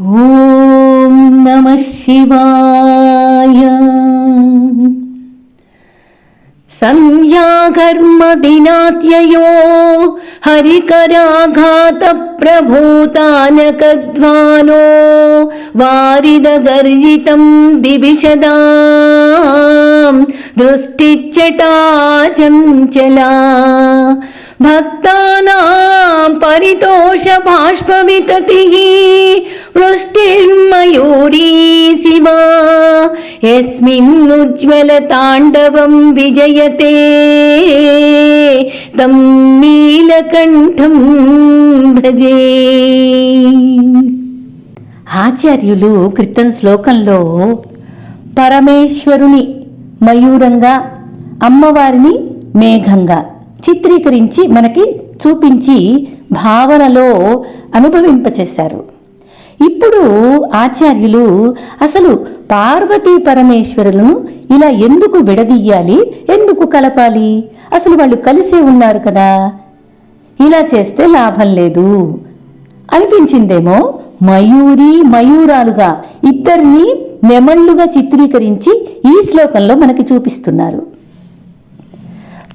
ఓం నమః శివాయ. సంధ్యాకర్మ దినాత్యయో హరికరాఘాత ప్రభూతానకధ్వానో వారిద గర్జితం దివిషదాం దృష్టిచ్చటా చంచలా భక్తానాం పరితోష బాష్పవితతిః వృష్టిర్మయూరీ శివా యస్మిన్నుజ్వల తాండవం విజయతే తం నీలకంఠం భజే. ఆచార్యులు క్రితం శ్లోకంలో పరమేశ్వరుని మయూరంగా, అమ్మవారిని మేఘంగా చిత్రీకరించి మనకి చూపించి భావనలో అనుభవింపచేశారు. ఇప్పుడు ఆచార్యులు అసలు పార్వతీ పరమేశ్వరులను ఇలా ఎందుకు విడదీయాలి, ఎందుకు కలపాలి, అసలు వాళ్ళు కలిసే ఉన్నారు కదా, ఇలా చేస్తే లాభం లేదు అనిపించిందేమో. మయూరి మయూరాలుగా ఇద్దరిని నెమళ్ళుగా చిత్రీకరించి ఈ శ్లోకంలో మనకి చూపిస్తున్నారు.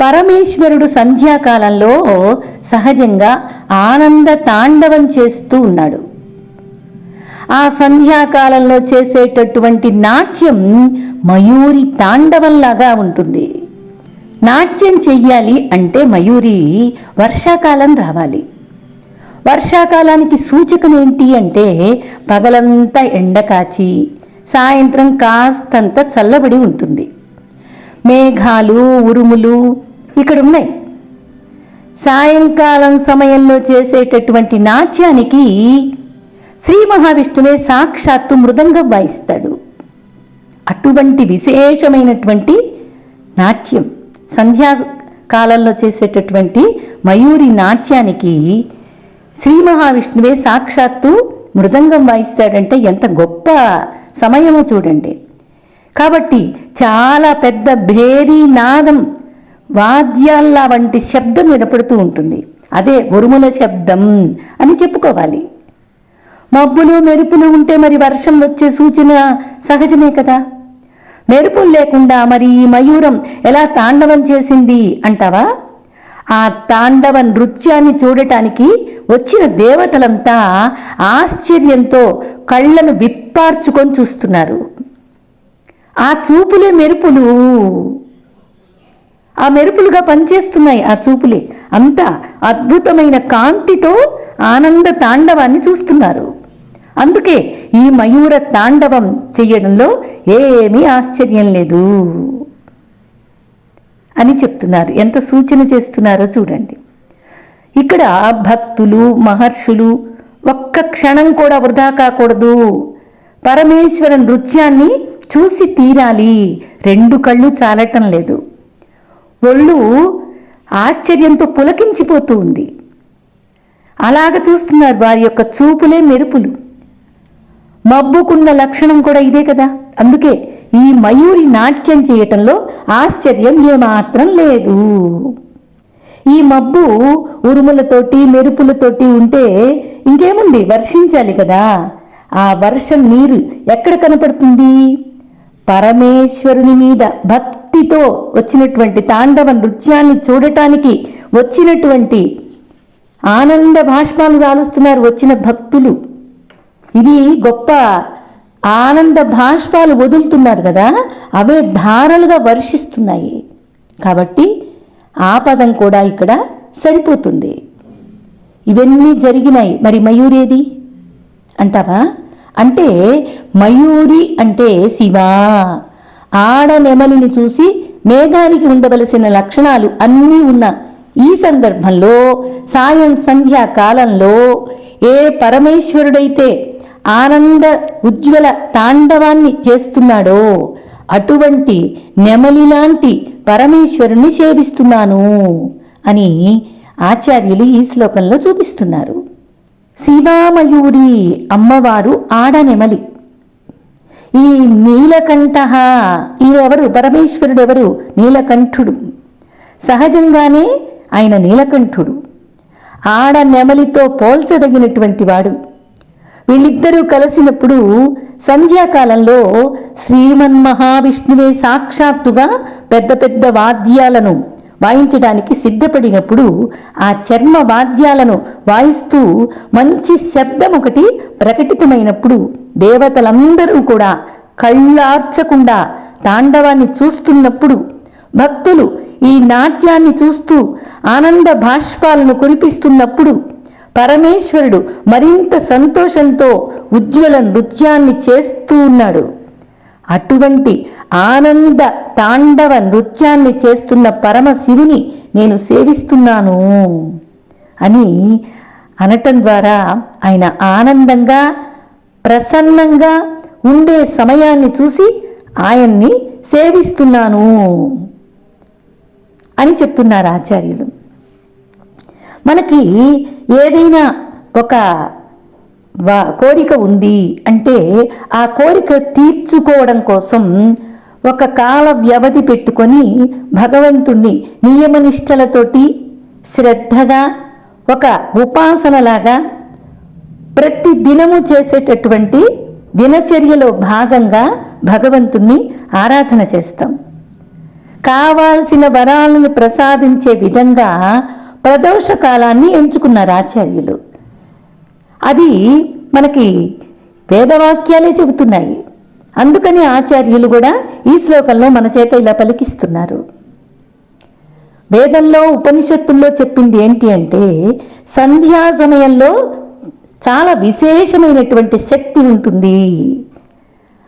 పరమేశ్వరుడు సంధ్యాకాలంలో సహజంగా ఆనంద తాండవం చేస్తూ ఉన్నాడు. ఆ సంధ్యాకాలంలో చేసేటటువంటి నాట్యం మయూరి తాండవంలాగా ఉంటుంది. నాట్యం చెయ్యాలి అంటే మయూరి వర్షాకాలం రావాలి. వర్షాకాలానికి సూచకం ఏంటి అంటే పగలంతా ఎండ కాచి సాయంత్రం కాస్తంత చల్లబడి ఉంటుంది. మేఘాలు ఉరుములు ఇక్కడ ఉన్నాయి. సాయంకాలం సమయంలో చేసేటటువంటి నాట్యానికి శ్రీ మహావిష్ణువే సాక్షాత్తు మృదంగం వాయిస్తాడు. అటువంటి విశేషమైనటువంటి నాట్యం సంధ్యాకాలంలో చేసేటటువంటి మయూరి నాట్యానికి శ్రీ మహావిష్ణువే సాక్షాత్తు మృదంగం వాయిస్తాడంటే ఎంత గొప్ప సమయమో చూడండి. కాబట్టి చాలా పెద్ద భేరీ నాదం, వాద్యాల్లా వంటి శబ్దం వినపడుతూ ఉంటుంది. అదే ఉరుముల శబ్దం అని చెప్పుకోవాలి. మబ్బులు మెరుపులు ఉంటే మరి వర్షం వచ్చే సూచన సహజమే కదా. మెరుపులు లేకుండా మరి ఈ మయూరం ఎలా తాండవం చేసింది అంటావా? ఆ తాండవ నృత్యాన్ని చూడటానికి వచ్చిన దేవతలంతా ఆశ్చర్యంతో కళ్ళను విప్పార్చుకొని చూస్తున్నారు. ఆ చూపులే మెరుపులు, ఆ మెరుపులుగా పనిచేస్తున్నాయి. ఆ చూపులే అంత అద్భుతమైన కాంతితో ఆనంద తాండవాన్ని చూస్తున్నారు. అందుకే ఈ మయూర తాండవం చెయ్యడంలో ఏమీ ఆశ్చర్యం లేదు అని చెప్తున్నారు. ఎంత సూచన చేస్తున్నారో చూడండి. ఇక్కడ భక్తులు మహర్షులు ఒక్క క్షణం కూడా వృధా కాకూడదు, పరమేశ్వర నృత్యాన్ని చూసి తీరాలి. రెండు కళ్ళు చాలటం లేదు. ఒళ్ళు ఆశ్చర్యంతో పులకించిపోతూ ఉంది. అలాగ చూస్తున్నారు. వారి యొక్క చూపులే మెరుపులు. మబ్బుకున్న లక్షణం కూడా ఇదే కదా. అందుకే ఈ మయూరి నాట్యం చేయటంలో ఆశ్చర్యం ఏమాత్రం లేదు. ఈ మబ్బు ఉరుములతోటి మెరుపులతోటి ఉంటే ఇంకేముంది, వర్షించాలి కదా. ఆ వర్షం నీరు ఎక్కడ కనపడుతుంది? పరమేశ్వరుని మీద భక్తితో వచ్చినటువంటి తాండవ నృత్యాన్ని చూడటానికి వచ్చినటువంటి ఆనంద భాష్పాలు రాలుస్తున్నారు వచ్చిన భక్తులు. ఇది గొప్ప ఆనంద భాష్పాలు వదులుతున్నారు కదా, అవే ధారలుగా వర్షిస్తున్నాయి. కాబట్టి ఆ పదం కూడా ఇక్కడ సరిపోతుంది. ఇవన్నీ జరిగినాయి. మరి మయూరేది అంటావా? అంటే మయూరి అంటే శివా. ఆడ నెమలిని చూసి మేఘానికి ఉండవలసిన లక్షణాలు అన్నీ ఉన్న ఈ సందర్భంలో సంధ్యాకాలంలో ఏ పరమేశ్వరుడైతే ఆనంద ఉజ్వల తాండవాన్ని చేస్తున్నాడో అటువంటి నెమలిలాంటి పరమేశ్వరుణ్ణి సేవిస్తున్నాను అని ఆచార్యులు ఈ శ్లోకంలో చూపిస్తున్నారు. శివామయూరి అమ్మవారు ఆడనెమలి. ఈ నీలకంఠ ఈయనెవరు? పరమేశ్వరుడు ఎవరు? నీలకంఠుడు. సహజంగానే ఆయన నీలకంఠుడు. ఆడ నెమలితో పోల్చదగినటువంటి వాడు. వీళ్ళిద్దరూ కలిసినప్పుడు సంధ్యాకాలంలో శ్రీమన్మహావిష్ణువే సాక్షాత్తుగా పెద్ద పెద్ద వాద్యాలను వాయించడానికి సిద్ధపడినప్పుడు ఆ చర్మ వాద్యాలను వాయిస్తూ మంచి శబ్దం ఒకటి ప్రకటితమైనప్పుడు దేవతలందరూ కూడా కళ్ళార్చకుండా తాండవాన్ని చూస్తున్నప్పుడు భక్తులు ఈ నాట్యాన్ని చూస్తూ ఆనంద భాష్పాలను కురిపిస్తున్నప్పుడు పరమేశ్వరుడు మరింత సంతోషంతో ఉజ్వల నృత్యాన్ని చేస్తూ ఉన్నాడు. అటువంటి ఆనంద తాండవ నృత్యాన్ని చేస్తున్న పరమశివుని నేను సేవిస్తున్నాను అని అనటం ద్వారా ఆయన ఆనందంగా ప్రసన్నంగా ఉండే సమయాన్ని చూసి ఆయన్ని సేవిస్తున్నాను అని చెప్తున్నారు ఆచార్యులు. మనకి ఏదైనా ఒక కోరిక ఉంది అంటే ఆ కోరిక తీర్చుకోవడం కోసం ఒక కాల వ్యవధి పెట్టుకొని భగవంతుణ్ణి నియమనిష్టలతోటి శ్రద్ధగా ఒక ఉపాసనలాగా ప్రతి దినము చేసేటటువంటి దినచర్యలో భాగంగా భగవంతుణ్ణి ఆరాధన చేస్తాం. కావాల్సిన వరాలను ప్రసాదించే విధంగా ప్రదోష కాలాన్ని ఎంచుకున్నారు ఆచార్యులు. అది మనకి వేదవాక్యాలే చెబుతున్నాయి. అందుకని ఆచార్యులు కూడా ఈ శ్లోకంలో మన చేత ఇలా పలికిస్తున్నారు. వేదంలో ఉపనిషత్తుల్లో చెప్పింది ఏంటి అంటే సంధ్యా సమయంలో చాలా విశేషమైనటువంటి శక్తి ఉంటుంది.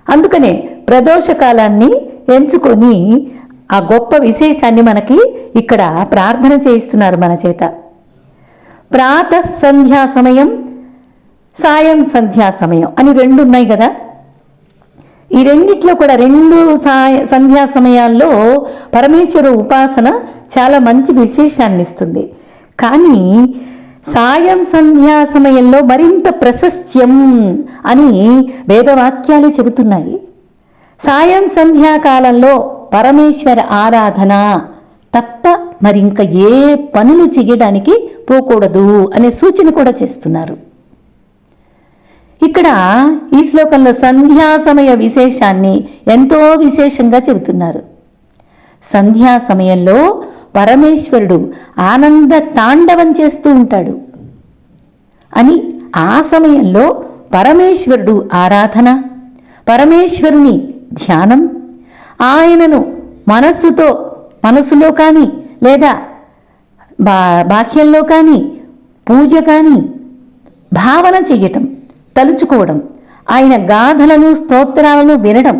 అందుకనే ప్రదోష కాలాన్ని ఎంచుకొని ఆ గొప్ప విశేషాన్ని మనకి ఇక్కడ ప్రార్థన చేయిస్తున్నారు మన చేత. ప్రాతః సంధ్యా సమయం, సాయం సంధ్యా సమయం అని రెండు ఉన్నాయి కదా. ఈ రెండిట్లో కూడా రెండు సంధ్యా సమయాల్లో పరమేశ్వర ఉపాసన చాలా మంచి విశేషాన్ని ఇస్తుంది. కానీ సాయం సంధ్యా సమయంలో మరింత ప్రశస్త్యం అని వేదవాక్యాలే చెబుతున్నాయి. సాయం సంధ్యాకాలంలో పరమేశ్వర ఆరాధన తప్ప మరింక ఏ పనులు చేయడానికి పోకూడదు అనే సూచన కూడా చేస్తున్నారు. ఇక్కడ ఈ శ్లోకంలో సంధ్యా సమయ విశేషాన్ని ఎంతో విశేషంగా చెబుతున్నారు. సంధ్యా సమయంలో పరమేశ్వరుడు ఆనంద తాండవం చేస్తూ ఉంటాడు అని, ఆ సమయంలో పరమేశ్వరుడు ఆరాధన, పరమేశ్వరుని ధ్యానం, ఆయనను మనసులో కానీ లేదా బాహ్యంలో కానీ పూజ కానీ భావన చెయ్యటం, తలుచుకోవడం, ఆయన గాథలను స్తోత్రాలను వినడం,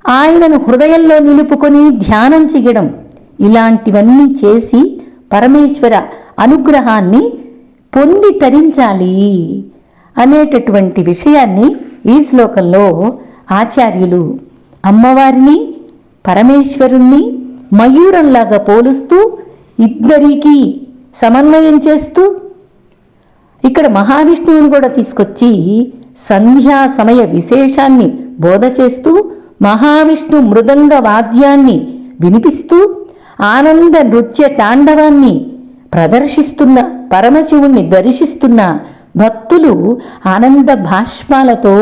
ఆయనను హృదయంలో నిలుపుకొని ధ్యానం చెయ్యడం, ఇలాంటివన్నీ చేసి పరమేశ్వర అనుగ్రహాన్ని పొంది తరించాలి అనేటటువంటి విషయాన్ని ఈ శ్లోకంలో ఆచార్యులు అమ్మవారిని పరమేశ్వరుణ్ణి మయూరంలాగా పోలుస్తూ ఇద్దరికీ సమన్వయం చేస్తూ ఇక్కడ మహావిష్ణువుని కూడా తీసుకొచ్చి సంధ్యా సమయ విశేషాన్ని బోధ చేస్తూ మహావిష్ణు మృదంగ వాద్యాన్ని వినిపిస్తూ ఆనంద నృత్య తాండవాన్ని ప్రదర్శిస్తున్న పరమశివుణ్ణి దర్శిస్తున్న భక్తులు ఆనంద భాష్పాలతో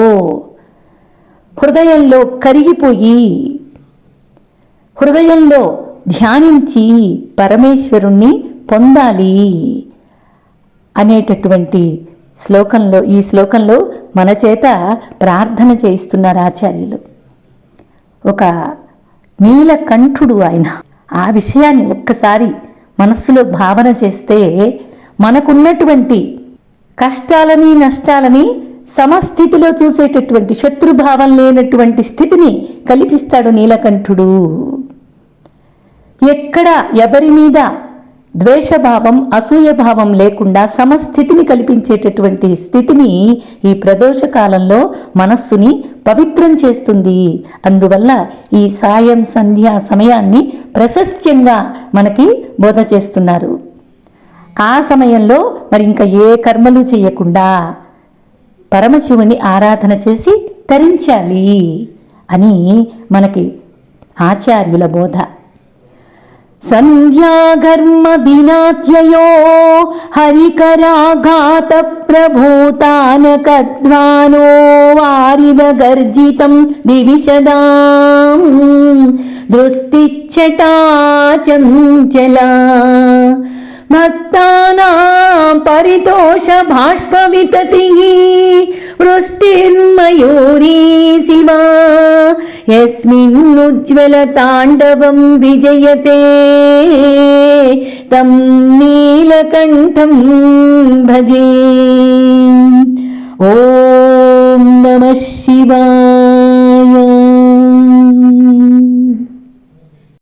హృదయంలో కరిగిపోయి హృదయంలో ధ్యానించి పరమేశ్వరుణ్ణి పొందాలి అనేటటువంటి శ్లోకంలో, ఈ శ్లోకంలో మన చేత ప్రార్థన చేయిస్తున్నారు ఆచార్యులు. ఒక నీలకంఠుడు ఆయన. ఆ విషయాన్ని ఒక్కసారి మనస్సులో భావన చేస్తే మనకున్నటువంటి కష్టాలని నష్టాలని సమస్థితిలో చూసేటటువంటి శత్రుభావం లేనటువంటి స్థితిని కల్పిస్తాడు నీలకంఠుడు. ఎక్కడ ఎవరి మీద ద్వేషభావం అసూయభావం లేకుండా సమస్థితిని కల్పించేటటువంటి స్థితిని ఈ ప్రదోష కాలంలో మనస్సుని పవిత్రం చేస్తుంది. అందువల్ల ఈ సాయం సంధ్యా సమయాన్ని ప్రశస్త్యంగా మనకి బోధ చేస్తున్నారు. ఆ సమయంలో మరి ఇంకా ఏ కర్మలు చేయకుండా పరమశివుని ఆరాధన చేసి తరించాలి అని మనకి ఆచార్యుల బోధ. సంధ్యాఘర్మ దినాత్యయో హరికరాఘాత ప్రభూతానకధ్వానో వారిద గర్జితం దివిషదాం దృష్టిచ్చటా చంచలా భక్తానాం పరితోష బాష్ప వితతి వృష్టిర్మయూరీ శివా యస్మిన్నుజ్వల తాండవం విజయతే తం నీలకంఠం భజే.